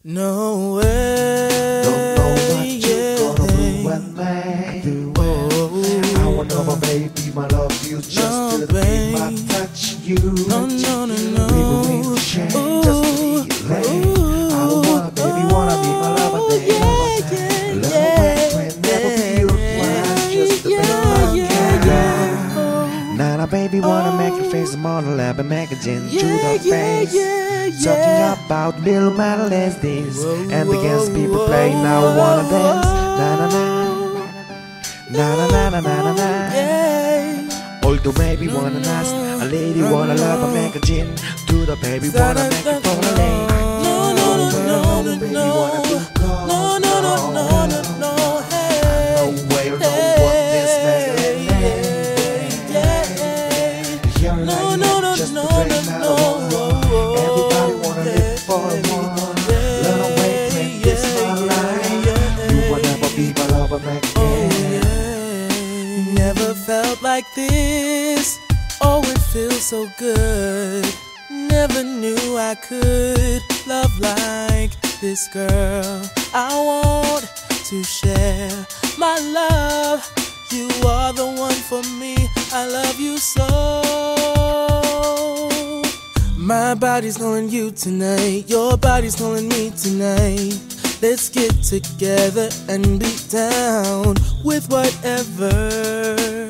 No way. Don't know what you're gonna do and make do. I wanna know, but baby, my love you just No, to be my touch you. No, no, no, no. Baby, we change just to be late. I don't wanna, baby, wanna be my lover, baby. Love when never feel like just to be my girl. Now, baby, wanna make your face more than lab and make a gin to the face. Talking about little mannerless days and the games people play now wanna dance. Na na na, na na na na na na na. Although maybe wanna ask, a lady wanna love and make a gin to the baby wanna make it for a lady. No, no, no, no, no, baby no. wanna do No, no, no, no, no, no. Hey, no way or no what this nigga no, no, no, just no, to play no, now. no. Everybody wanna live for one. Learn away when this my life. You will never be my lover again. Never felt like this. Oh, it feels so good. Never knew I could love like this, girl. I want to share my love. You are the one for me. I love you so. My body's calling you tonight. Your body's calling me tonight. Let's get together and be down with whatever.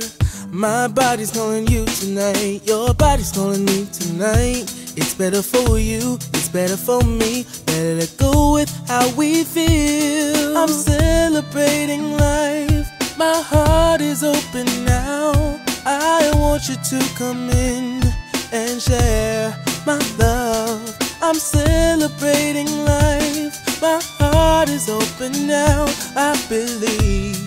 My body's calling you tonight. Your body's calling me tonight. It's better for you, it's better for me. Better to go with how we feel. I'm celebrating life. My heart is open now. I want you to come in and share my love. I'm celebrating life. My heart is open now. I believe